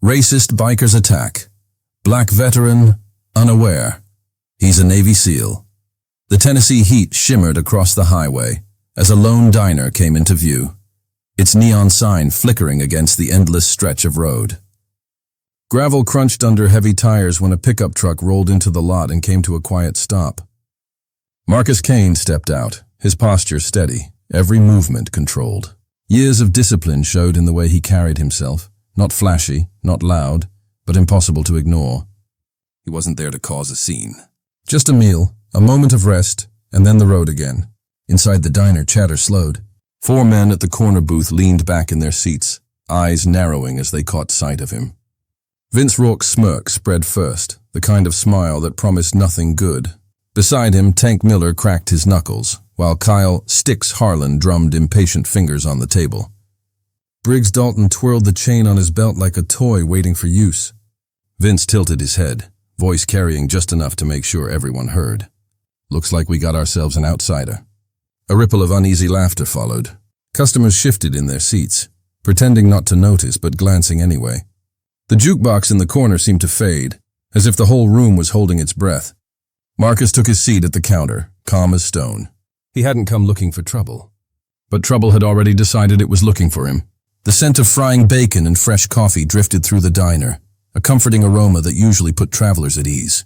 Racist bikers attack. Black veteran, unaware. He's a Navy SEAL. The Tennessee heat shimmered across the highway as a lone diner came into view, its neon sign flickering against the endless stretch of road. Gravel crunched under heavy tires when a pickup truck rolled into the lot and came to a quiet stop. Marcus Kane stepped out, his posture steady, every movement controlled. Years of discipline showed in the way he carried himself, not flashy, not loud, but impossible to ignore. He wasn't there to cause a scene. Just a meal, a moment of rest, and then the road again. Inside the diner, chatter slowed. 4 men at the corner booth leaned back in their seats, eyes narrowing as they caught sight of him. Vince Rourke's smirk spread first, the kind of smile that promised nothing good. Beside him, Tank Miller cracked his knuckles, while Kyle "Sticks" Harlan drummed impatient fingers on the table. Briggs Dalton twirled the chain on his belt like a toy waiting for use. Vince tilted his head, voice carrying just enough to make sure everyone heard. Looks like we got ourselves an outsider. A ripple of uneasy laughter followed. Customers shifted in their seats, pretending not to notice but glancing anyway. The jukebox in the corner seemed to fade, as if the whole room was holding its breath. Marcus took his seat at the counter, calm as stone. He hadn't come looking for trouble. But trouble had already decided it was looking for him. The scent of frying bacon and fresh coffee drifted through the diner, a comforting aroma that usually put travelers at ease.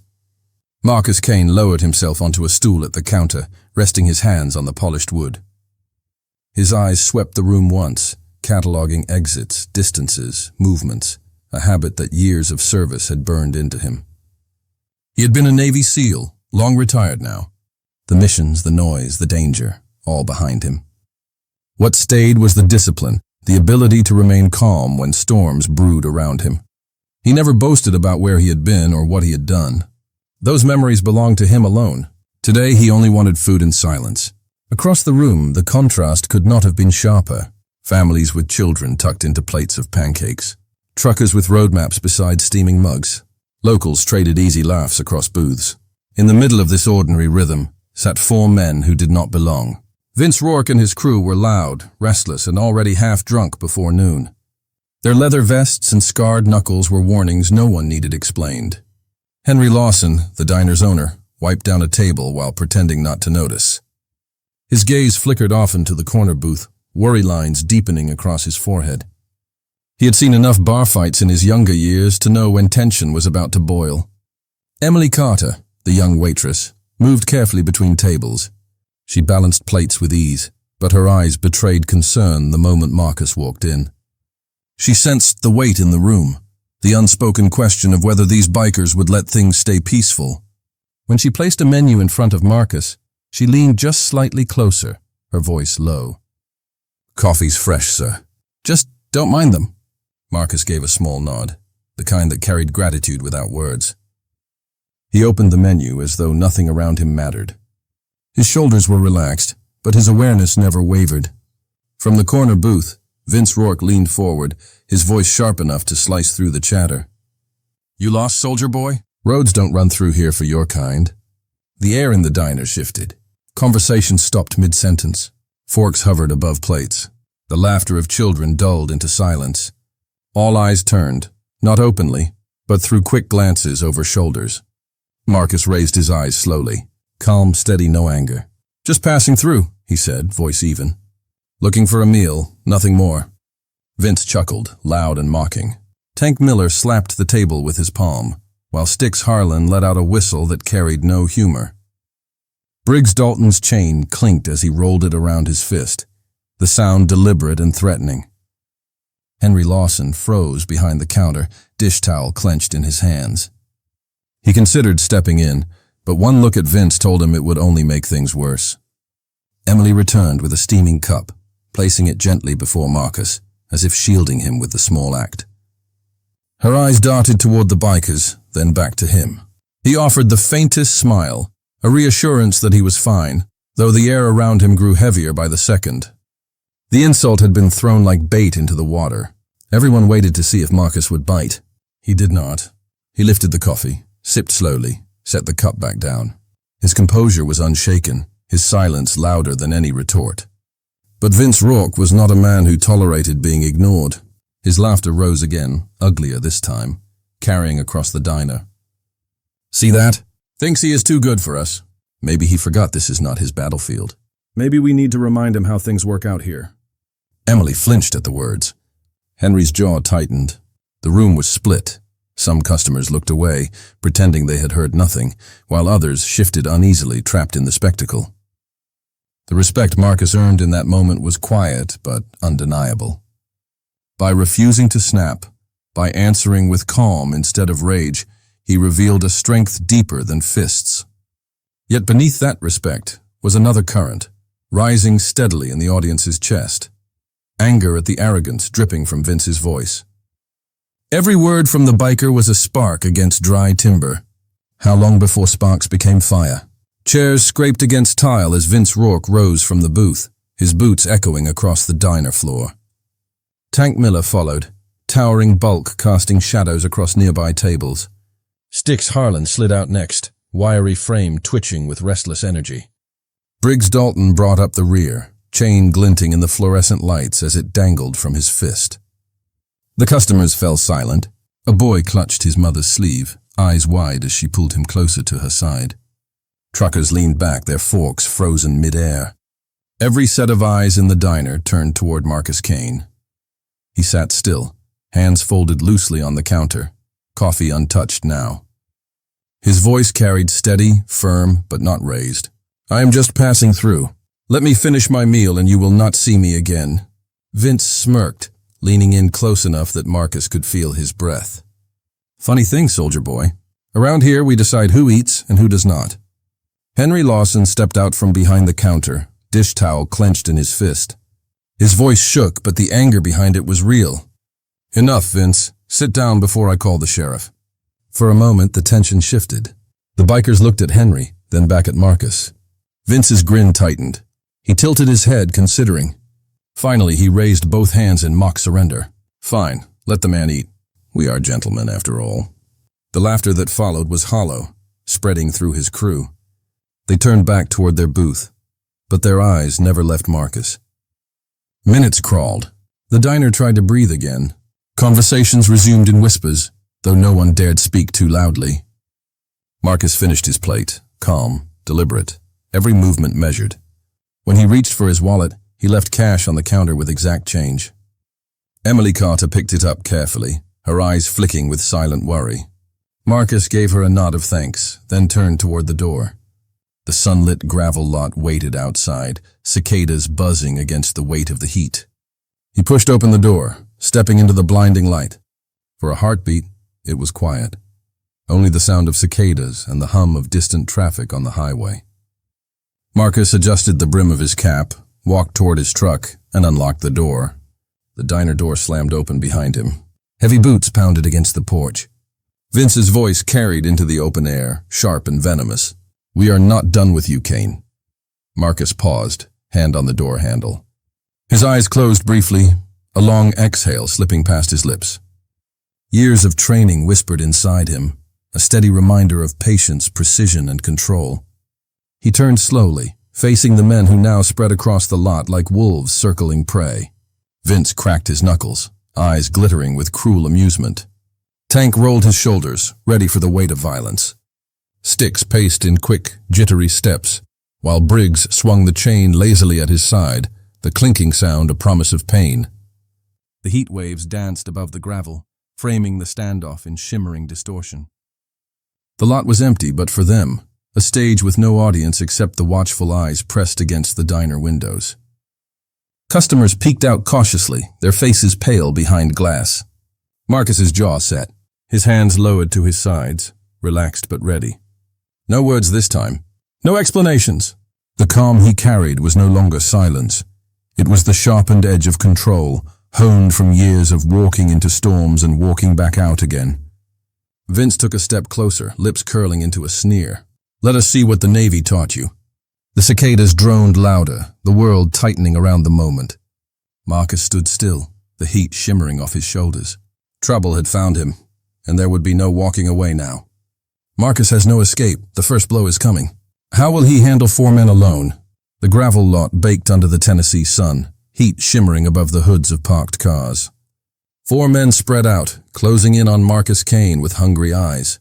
Marcus Kane lowered himself onto a stool at the counter, resting his hands on the polished wood. His eyes swept the room once, cataloging exits, distances, movements, a habit that years of service had burned into him. He had been a Navy SEAL, long retired now. The missions, the noise, the danger, all behind him. What stayed was the discipline, the ability to remain calm when storms brewed around him. He never boasted about where he had been or what he had done. Those memories belonged to him alone. Today he only wanted food and silence. Across the room, the contrast could not have been sharper. Families with children tucked into plates of pancakes. Truckers with road maps beside steaming mugs. Locals traded easy laughs across booths. In the middle of this ordinary rhythm sat 4 men who did not belong. Vince Rourke and his crew were loud, restless, and already half drunk before noon. Their leather vests and scarred knuckles were warnings no one needed explained. Henry Lawson, the diner's owner, wiped down a table while pretending not to notice. His gaze flickered often to the corner booth, worry lines deepening across his forehead. He had seen enough bar fights in his younger years to know when tension was about to boil. Emily Carter, the young waitress, moved carefully between tables. She balanced plates with ease, but her eyes betrayed concern the moment Marcus walked in. She sensed the weight in the room, the unspoken question of whether these bikers would let things stay peaceful. When she placed a menu in front of Marcus, she leaned just slightly closer, her voice low. "Coffee's fresh, sir. Just don't mind them." Marcus gave a small nod, the kind that carried gratitude without words. He opened the menu as though nothing around him mattered. His shoulders were relaxed, but his awareness never wavered. From the corner booth, Vince Rourke leaned forward, his voice sharp enough to slice through the chatter. "You lost, soldier boy? Roads don't run through here for your kind." The air in the diner shifted. Conversation stopped mid-sentence. Forks hovered above plates. The laughter of children dulled into silence. All eyes turned, not openly, but through quick glances over shoulders. Marcus raised his eyes slowly. Calm, steady, no anger. "Just passing through," he said, voice even. "Looking for a meal, nothing more." Vince chuckled, loud and mocking. Tank Miller slapped the table with his palm, while Sticks Harlan let out a whistle that carried no humor. Briggs Dalton's chain clinked as he rolled it around his fist, the sound deliberate and threatening. Henry Lawson froze behind the counter, dish towel clenched in his hands. He considered stepping in, but one look at Vince told him it would only make things worse. Emily returned with a steaming cup, placing it gently before Marcus, as if shielding him with the small act. Her eyes darted toward the bikers, then back to him. He offered the faintest smile, a reassurance that he was fine, though the air around him grew heavier by the second. The insult had been thrown like bait into the water. Everyone waited to see if Marcus would bite. He did not. He lifted the coffee, sipped slowly, set the cup back down. His composure was unshaken, his silence louder than any retort. But Vince Rourke was not a man who tolerated being ignored. His laughter rose again, uglier this time, carrying across the diner. See that? Thinks he is too good for us. Maybe he forgot this is not his battlefield. Maybe we need to remind him how things work out here. Emily flinched at the words. Henry's jaw tightened. The room was split. Some customers looked away, pretending they had heard nothing, while others shifted uneasily, trapped in the spectacle. The respect Marcus earned in that moment was quiet but undeniable. By refusing to snap, by answering with calm instead of rage, he revealed a strength deeper than fists. Yet beneath that respect was another current, rising steadily in the audience's chest. Anger at the arrogance dripping from Vince's voice. Every word from the biker was a spark against dry timber. How long before sparks became fire? Chairs scraped against tile as Vince Rourke rose from the booth, his boots echoing across the diner floor. Tank Miller followed, towering bulk casting shadows across nearby tables. Styx Harlan slid out next, wiry frame twitching with restless energy. Briggs Dalton brought up the rear, chain glinting in the fluorescent lights as it dangled from his fist. The customers fell silent. A boy clutched his mother's sleeve, eyes wide as she pulled him closer to her side. Truckers leaned back, their forks frozen mid-air. Every set of eyes in the diner turned toward Marcus Kane. He sat still, hands folded loosely on the counter, coffee untouched now. His voice carried steady, firm, but not raised. I am just passing through. Let me finish my meal and you will not see me again. Vince smirked, leaning in close enough that Marcus could feel his breath. Funny thing, soldier boy. Around here we decide who eats and who does not. Henry Lawson stepped out from behind the counter, dish towel clenched in his fist. His voice shook, but the anger behind it was real. Enough, Vince. Sit down before I call the sheriff. For a moment, the tension shifted. The bikers looked at Henry, then back at Marcus. Vince's grin tightened. He tilted his head, considering. Finally, he raised both hands in mock surrender. Fine, let the man eat. We are gentlemen, after all. The laughter that followed was hollow, spreading through his crew. They turned back toward their booth, but their eyes never left Marcus. Minutes crawled. The diner tried to breathe again. Conversations resumed in whispers, though no one dared speak too loudly. Marcus finished his plate, calm, deliberate, every movement measured. When he reached for his wallet, he left cash on the counter with exact change. Emily Carter picked it up carefully, her eyes flicking with silent worry. Marcus gave her a nod of thanks, then turned toward the door. The sunlit gravel lot waited outside, cicadas buzzing against the weight of the heat. He pushed open the door, stepping into the blinding light. For a heartbeat, it was quiet. Only the sound of cicadas and the hum of distant traffic on the highway. Marcus adjusted the brim of his cap, walked toward his truck, and unlocked the door. The diner door slammed open behind him. Heavy boots pounded against the porch. Vince's voice carried into the open air, sharp and venomous. We are not done with you, Kane. Marcus paused, hand on the door handle. His eyes closed briefly, a long exhale slipping past his lips. Years of training whispered inside him, a steady reminder of patience, precision, and control. He turned slowly, facing the men who now spread across the lot like wolves circling prey. Vince cracked his knuckles, eyes glittering with cruel amusement. Tank rolled his shoulders, ready for the weight of violence. Styx paced in quick, jittery steps, while Briggs swung the chain lazily at his side, the clinking sound a promise of pain. The heat waves danced above the gravel, framing the standoff in shimmering distortion. The lot was empty, but for them, a stage with no audience except the watchful eyes pressed against the diner windows. Customers peeked out cautiously, their faces pale behind glass. Marcus's jaw set, his hands lowered to his sides, relaxed but ready. No words this time. No explanations. The calm he carried was no longer silence. It was the sharpened edge of control, honed from years of walking into storms and walking back out again. Vince took a step closer, lips curling into a sneer. Let us see what the Navy taught you. The cicadas droned louder, the world tightening around the moment. Marcus stood still, the heat shimmering off his shoulders. Trouble had found him, and there would be no walking away now. Marcus has no escape. The first blow is coming. How will he handle 4 men alone? The gravel lot baked under the Tennessee sun, heat shimmering above the hoods of parked cars. 4 men spread out, closing in on Marcus Kane with hungry eyes.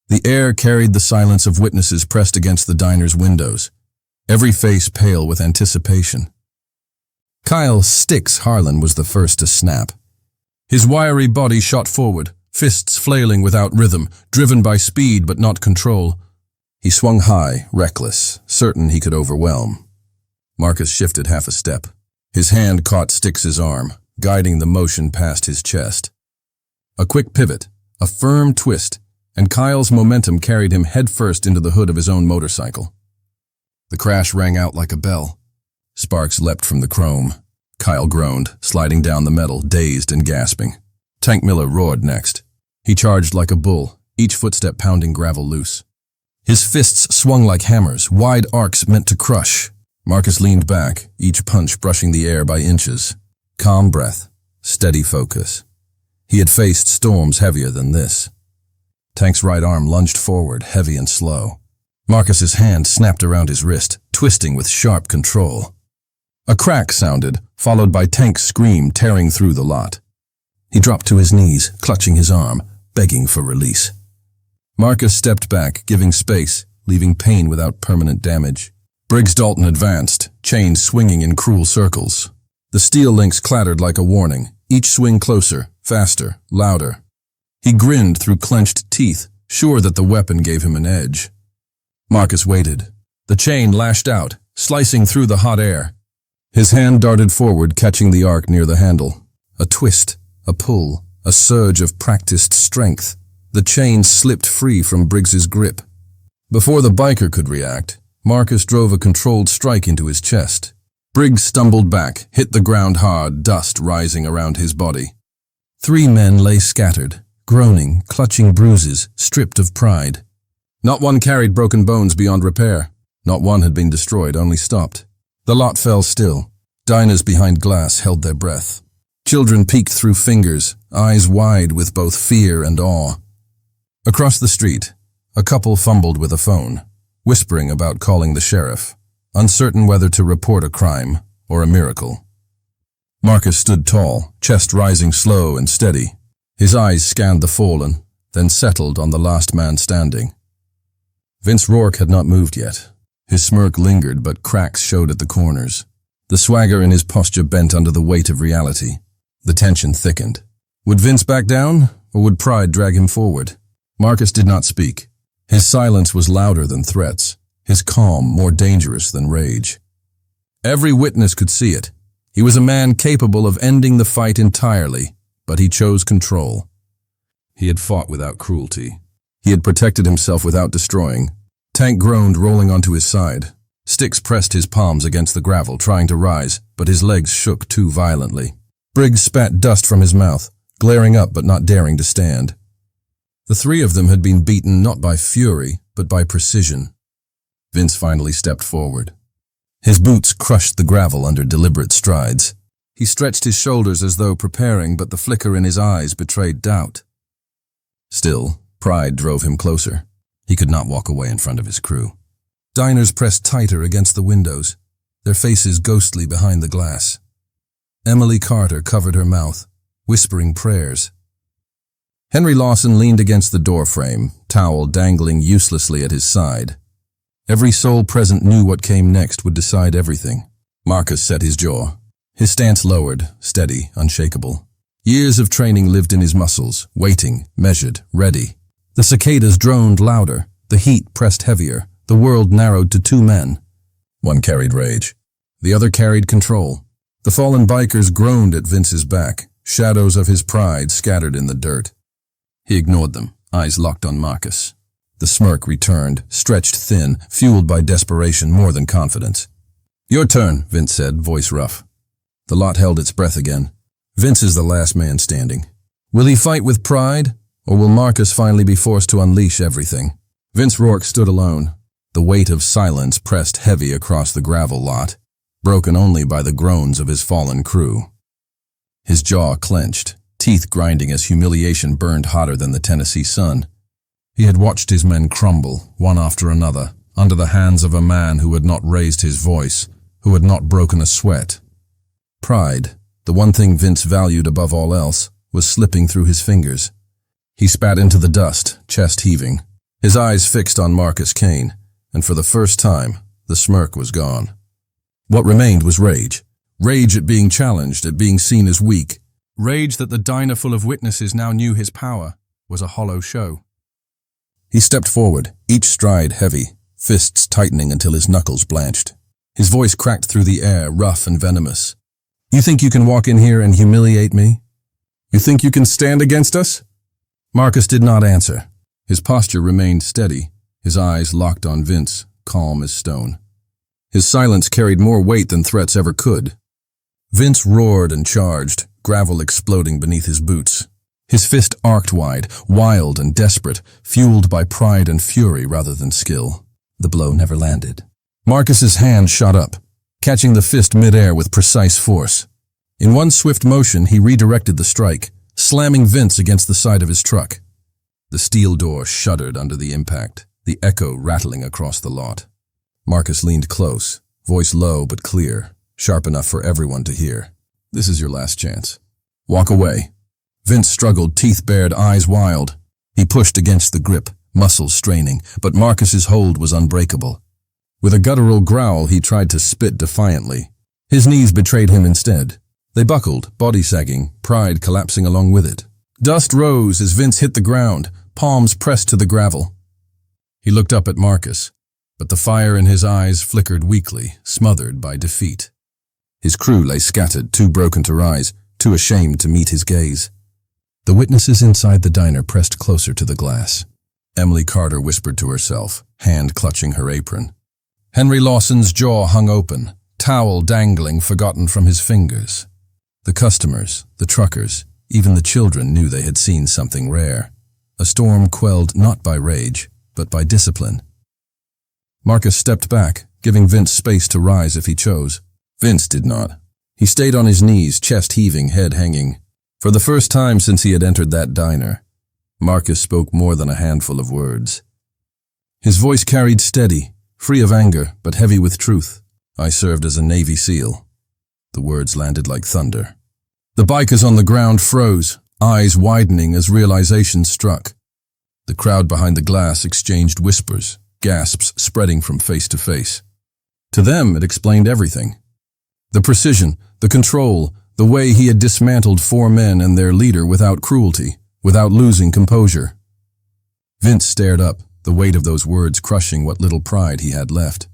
The air carried the silence of witnesses pressed against the diner's windows, every face pale with anticipation. Kyle "Sticks" Harlan was the first to snap. His wiry body shot forward, fists flailing without rhythm, driven by speed but not control. He swung high, reckless, certain he could overwhelm. Marcus shifted half a step. His hand caught Sticks's arm, guiding the motion past his chest. A quick pivot, a firm twist, and Kyle's momentum carried him headfirst into the hood of his own motorcycle. The crash rang out like a bell. Sparks leapt from the chrome. Kyle groaned, sliding down the metal, dazed and gasping. Tank Miller roared next. He charged like a bull, each footstep pounding gravel loose. His fists swung like hammers, wide arcs meant to crush. Marcus leaned back, each punch brushing the air by inches. Calm breath, steady focus. He had faced storms heavier than this. Tank's right arm lunged forward, heavy and slow. Marcus's hand snapped around his wrist, twisting with sharp control. A crack sounded, followed by Tank's scream tearing through the lot. He dropped to his knees, clutching his arm, begging for release. Marcus stepped back, giving space, leaving pain without permanent damage. Briggs Dalton advanced, chains swinging in cruel circles. The steel links clattered like a warning, each swing closer, faster, louder. He grinned through clenched teeth, sure that the weapon gave him an edge. Marcus waited. The chain lashed out, slicing through the hot air. His hand darted forward, catching the arc near the handle. A twist, a pull, a surge of practiced strength. The chain slipped free from Briggs's grip. Before the biker could react, Marcus drove a controlled strike into his chest. Briggs stumbled back, hit the ground hard, dust rising around his body. 3 men lay scattered, groaning, clutching bruises, stripped of pride. Not one carried broken bones beyond repair. Not one had been destroyed, only stopped. The lot fell still. Diners behind glass held their breath. Children peeked through fingers, eyes wide with both fear and awe. Across the street, a couple fumbled with a phone, whispering about calling the sheriff, uncertain whether to report a crime or a miracle. Marcus stood tall, chest rising slow and steady. His eyes scanned the fallen, then settled on the last man standing. Vince Rourke had not moved yet. His smirk lingered, but cracks showed at the corners. The swagger in his posture bent under the weight of reality. The tension thickened. Would Vince back down, or would pride drag him forward? Marcus did not speak. His silence was louder than threats, his calm more dangerous than rage. Every witness could see it. He was a man capable of ending the fight entirely, but he chose control. He had fought without cruelty. He had protected himself without destroying. Tank groaned, rolling onto his side. Sticks pressed his palms against the gravel, trying to rise, but his legs shook too violently. Briggs spat dust from his mouth, glaring up but not daring to stand. The 3 of them had been beaten not by fury, but by precision. Vince finally stepped forward. His boots crushed the gravel under deliberate strides. He stretched his shoulders as though preparing, but the flicker in his eyes betrayed doubt. Still, pride drove him closer. He could not walk away in front of his crew. Diners pressed tighter against the windows, their faces ghostly behind the glass. Emily Carter covered her mouth, whispering prayers. Henry Lawson leaned against the doorframe, towel dangling uselessly at his side. Every soul present knew what came next would decide everything. Marcus set his jaw. His stance lowered, steady, unshakable. Years of training lived in his muscles, waiting, measured, ready. The cicadas droned louder, the heat pressed heavier, the world narrowed to 2 men. One carried rage. The other carried control. The fallen bikers groaned at Vince's back, shadows of his pride scattered in the dirt. He ignored them, eyes locked on Marcus. The smirk returned, stretched thin, fueled by desperation more than confidence. "Your turn," Vince said, voice rough. The lot held its breath again. Vince is the last man standing. Will he fight with pride, or will Marcus finally be forced to unleash everything? Vince Rourke stood alone. The weight of silence pressed heavy across the gravel lot, broken only by the groans of his fallen crew. His jaw clenched, teeth grinding as humiliation burned hotter than the Tennessee sun. He had watched his men crumble, one after another, under the hands of a man who had not raised his voice, who had not broken a sweat. Pride, the one thing Vince valued above all else, was slipping through his fingers. He spat into the dust, chest heaving, his eyes fixed on Marcus Kane, and for the first time, the smirk was gone. What remained was rage. Rage at being challenged, at being seen as weak. Rage that the diner full of witnesses now knew his power was a hollow show. He stepped forward, each stride heavy, fists tightening until his knuckles blanched. His voice cracked through the air, rough and venomous. "You think you can walk in here and humiliate me? You think you can stand against us?" Marcus did not answer. His posture remained steady, his eyes locked on Vince, calm as stone. His silence carried more weight than threats ever could. Vince roared and charged, gravel exploding beneath his boots. His fist arced wide, wild and desperate, fueled by pride and fury rather than skill. The blow never landed. Marcus's hand shot up, catching the fist midair with precise force. In one swift motion, he redirected the strike, slamming Vince against the side of his truck. The steel door shuddered under the impact, the echo rattling across the lot. Marcus leaned close, voice low but clear, sharp enough for everyone to hear. "This is your last chance. Walk away." Vince struggled, teeth bared, eyes wild. He pushed against the grip, muscles straining, but Marcus's hold was unbreakable. With a guttural growl, he tried to spit defiantly. His knees betrayed him instead. They buckled, body sagging, pride collapsing along with it. Dust rose as Vince hit the ground, palms pressed to the gravel. He looked up at Marcus, but the fire in his eyes flickered weakly, smothered by defeat. His crew lay scattered, too broken to rise, too ashamed to meet his gaze. The witnesses inside the diner pressed closer to the glass. Emily Carter whispered to herself, hand clutching her apron. Henry Lawson's jaw hung open, towel dangling forgotten from his fingers. The customers, the truckers, even the children knew they had seen something rare. A storm quelled not by rage, but by discipline. Marcus stepped back, giving Vince space to rise if he chose. Vince did not. He stayed on his knees, chest heaving, head hanging. For the first time since he had entered that diner, Marcus spoke more than a handful of words. His voice carried steady, free of anger, but heavy with truth. "I served as a Navy SEAL." The words landed like thunder. The bikers on the ground froze, eyes widening as realization struck. The crowd behind the glass exchanged whispers, gasps spreading from face to face. To them, it explained everything. The precision, the control, the way he had dismantled 4 men and their leader without cruelty, without losing composure. Vince stared up, the weight of those words crushing what little pride he had left.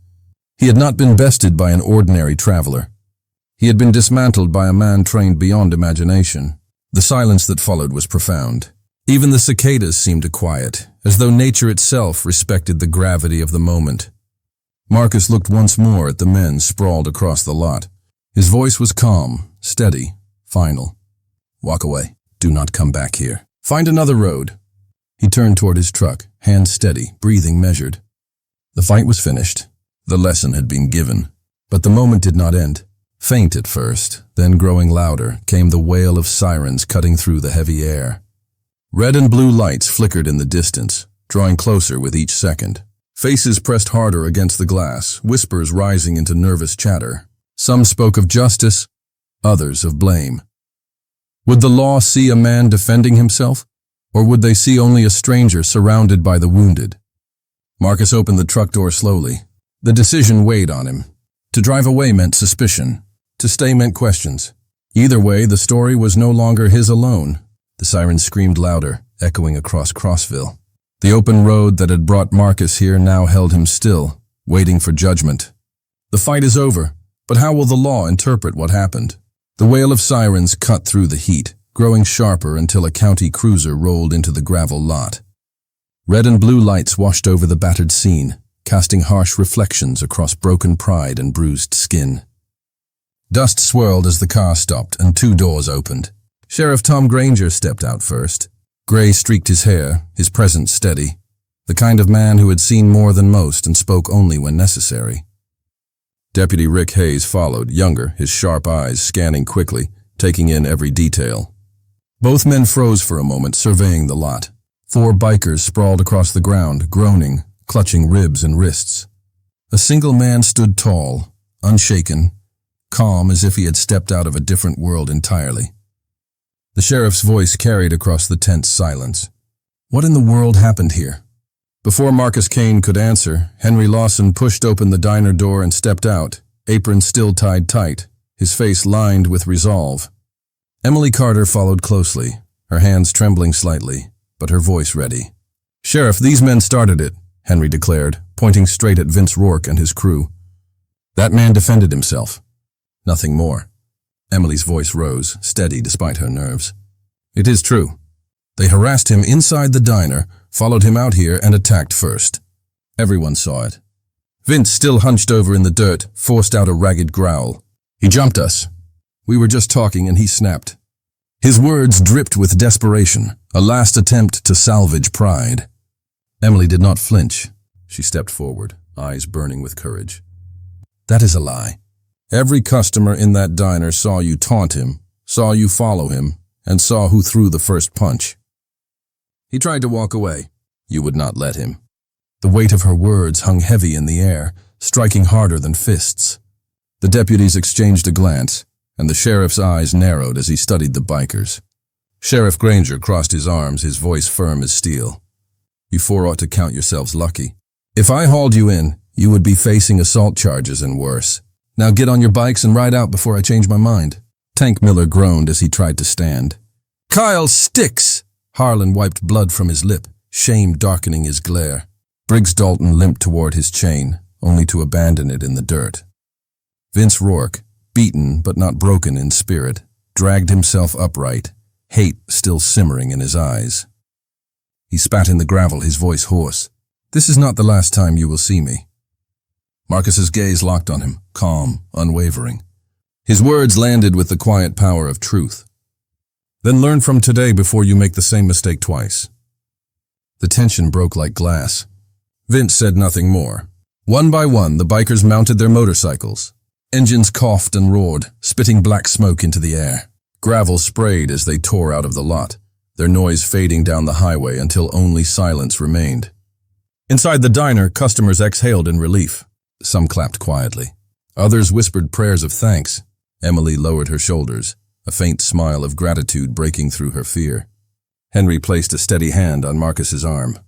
He had not been bested by an ordinary traveler. He had been dismantled by a man trained beyond imagination. The silence that followed was profound. Even the cicadas seemed to quiet, as though nature itself respected the gravity of the moment. Marcus looked once more at the men sprawled across the lot. His voice was calm, steady, final. "Walk away. Do not come back here. Find another road." He turned toward his truck, hands steady, breathing measured. The fight was finished. The lesson had been given. But the moment did not end. Faint at first, then growing louder, came the wail of sirens cutting through the heavy air. Red and blue lights flickered in the distance, drawing closer with each second. Faces pressed harder against the glass, whispers rising into nervous chatter. Some spoke of justice, others of blame. Would the law see a man defending himself, or would they see only a stranger surrounded by the wounded? Marcus opened the truck door slowly. The decision weighed on him. To drive away meant suspicion. To stay meant questions. Either way, the story was no longer his alone. The sirens screamed louder, echoing across Crossville. The open road that had brought Marcus here now held him still, waiting for judgment. The fight is over, but how will the law interpret what happened? The wail of sirens cut through the heat, growing sharper until a county cruiser rolled into the gravel lot. Red and blue lights washed over the battered scene, casting harsh reflections across broken pride and bruised skin. Dust swirled as the car stopped and 2 doors opened. Sheriff Tom Granger stepped out first. Gray streaked his hair, his presence steady, the kind of man who had seen more than most and spoke only when necessary. Deputy Rick Hayes followed, younger, his sharp eyes scanning quickly, taking in every detail. Both men froze for a moment, surveying the lot. 4 bikers sprawled across the ground, groaning, clutching ribs and wrists. A single man stood tall, unshaken, calm as if he had stepped out of a different world entirely. The sheriff's voice carried across the tense silence. What in the world happened here? Before Marcus Kane could answer, Henry Lawson pushed open the diner door and stepped out, apron still tied tight, his face lined with resolve. Emily Carter followed closely, her hands trembling slightly, but her voice ready. "Sheriff, these men started it," Henry declared, pointing straight at Vince Rourke and his crew. "That man defended himself. Nothing more." Emily's voice rose, steady despite her nerves. "It is true. They harassed him inside the diner, followed him out here, and attacked first. Everyone saw it." Vince, still hunched over in the dirt, forced out a ragged growl. "He jumped us. We were just talking and he snapped." His words dripped with desperation, a last attempt to salvage pride. Emily did not flinch. She stepped forward, eyes burning with courage. "That is a lie. Every customer in that diner saw you taunt him, saw you follow him, and saw who threw the first punch. He tried to walk away. You would not let him." The weight of her words hung heavy in the air, striking harder than fists. The deputies exchanged a glance, and the sheriff's eyes narrowed as he studied the bikers. Sheriff Granger crossed his arms, his voice firm as steel. "You four ought to count yourselves lucky. If I hauled you in, you would be facing assault charges and worse. Now get on your bikes and ride out before I change my mind." Tank Miller groaned as he tried to stand. "Kyle Sticks!" Harlan wiped blood from his lip, shame darkening his glare. Briggs Dalton limped toward his chain, only to abandon it in the dirt. Vince Rourke, beaten but not broken in spirit, dragged himself upright, hate still simmering in his eyes. He spat in the gravel, his voice hoarse. "This is not the last time you will see me." Marcus's gaze locked on him, calm, unwavering. His words landed with the quiet power of truth. "Then learn from today before you make the same mistake twice." The tension broke like glass. Vince said nothing more. One by one, the bikers mounted their motorcycles. Engines coughed and roared, spitting black smoke into the air. Gravel sprayed as they tore out of the lot, their noise fading down the highway until only silence remained. Inside the diner, customers exhaled in relief. Some clapped quietly. Others whispered prayers of thanks. Emily lowered her shoulders, a faint smile of gratitude breaking through her fear. Henry placed a steady hand on Marcus's arm.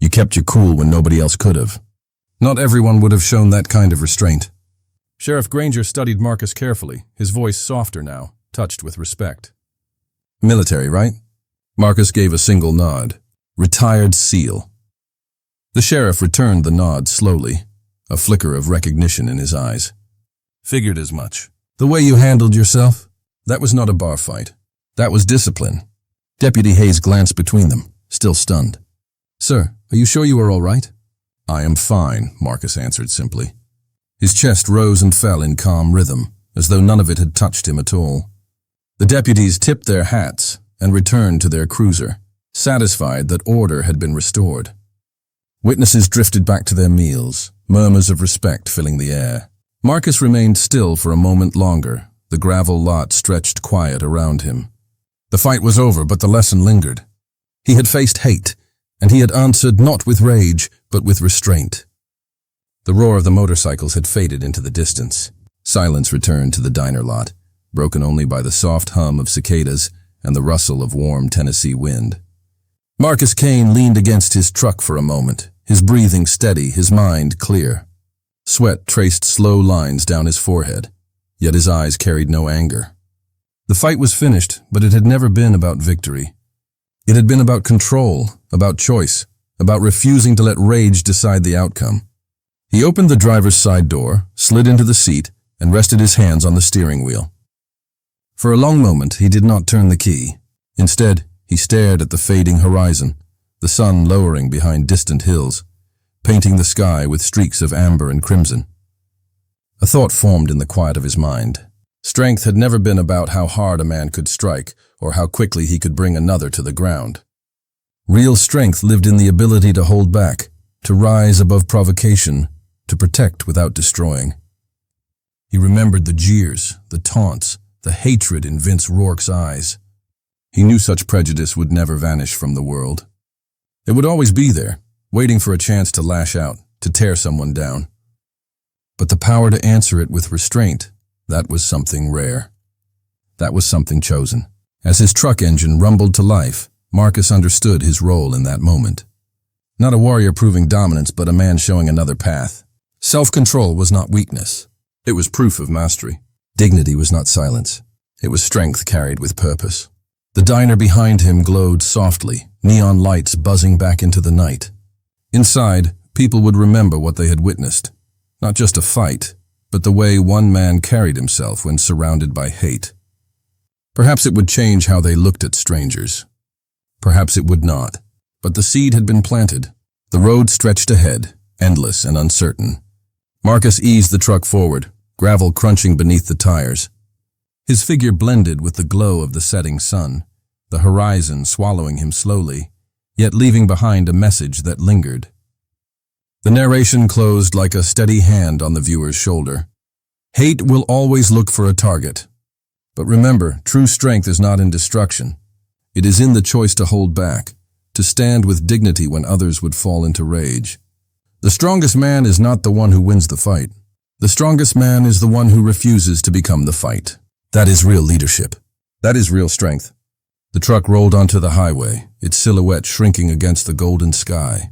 "You kept your cool when nobody else could have." Not everyone would have shown that kind of restraint. Sheriff Granger studied Marcus carefully, his voice softer now, touched with respect. "Military, right?" Marcus gave a single nod. "Retired SEAL." The sheriff returned the nod slowly, a flicker of recognition in his eyes. "Figured as much. The way you handled yourself, that was not a bar fight. That was discipline." Deputy Hayes glanced between them, still stunned. "Sir, are you sure you are all right?" "I am fine," Marcus answered simply. His chest rose and fell in calm rhythm, as though none of it had touched him at all. The deputies tipped their hats and returned to their cruiser, satisfied that order had been restored. Witnesses drifted back to their meals, murmurs of respect filling the air. Marcus remained still for a moment longer, the gravel lot stretched quiet around him. The fight was over, but the lesson lingered. He had faced hate, and he had answered not with rage, but with restraint. The roar of the motorcycles had faded into the distance. Silence returned to the diner lot, broken only by the soft hum of cicadas and the rustle of warm Tennessee wind. Marcus Kane leaned against his truck for a moment, his breathing steady, his mind clear. Sweat traced slow lines down his forehead, yet his eyes carried no anger. The fight was finished, but it had never been about victory. It had been about control, about choice, about refusing to let rage decide the outcome. He opened the driver's side door, slid into the seat, and rested his hands on the steering wheel. For a long moment, he did not turn the key. Instead, he stared at the fading horizon, the sun lowering behind distant hills, painting the sky with streaks of amber and crimson. A thought formed in the quiet of his mind. Strength had never been about how hard a man could strike or how quickly he could bring another to the ground. Real strength lived in the ability to hold back, to rise above provocation, to protect without destroying. He remembered the jeers, the taunts, the hatred in Vince Rourke's eyes. He knew such prejudice would never vanish from the world. It would always be there, waiting for a chance to lash out, to tear someone down. But the power to answer it with restraint, that was something rare. That was something chosen. As his truck engine rumbled to life, Marcus understood his role in that moment. Not a warrior proving dominance, but a man showing another path. Self-control was not weakness. It was proof of mastery. Dignity was not silence. It was strength carried with purpose. The diner behind him glowed softly, neon lights buzzing back into the night. Inside, people would remember what they had witnessed. Not just a fight, but the way one man carried himself when surrounded by hate. Perhaps it would change how they looked at strangers. Perhaps it would not. But the seed had been planted. The road stretched ahead, endless and uncertain. Marcus eased the truck forward, gravel crunching beneath the tires. His figure blended with the glow of the setting sun, the horizon swallowing him slowly, yet leaving behind a message that lingered. The narration closed like a steady hand on the viewer's shoulder. Hate will always look for a target. But remember, true strength is not in destruction. It is in the choice to hold back, to stand with dignity when others would fall into rage. The strongest man is not the one who wins the fight. The strongest man is the one who refuses to become the fight. That is real leadership. That is real strength. The truck rolled onto the highway, its silhouette shrinking against the golden sky.